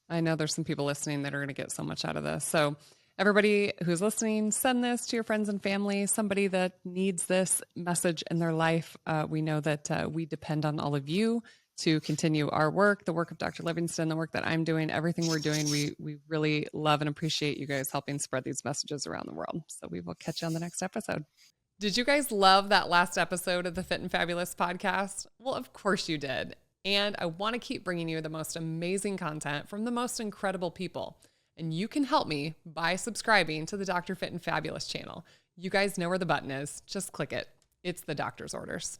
I know there's some people listening that are going to get so much out of this. So everybody who's listening, send this to your friends and family, somebody that needs this message in their life. We know that we depend on all of you to continue our work, the work of Dr. Livingston, the work that I'm doing, everything we're doing. We really love and appreciate you guys helping spread these messages around the world. So we will catch you on the next episode. Did you guys love that last episode of the Fit and Fabulous podcast? Well, of course you did. And I want to keep bringing you the most amazing content from the most incredible people. And you can help me by subscribing to the Dr. Fit and Fabulous channel. You guys know where the button is. Just click it. It's the doctor's orders.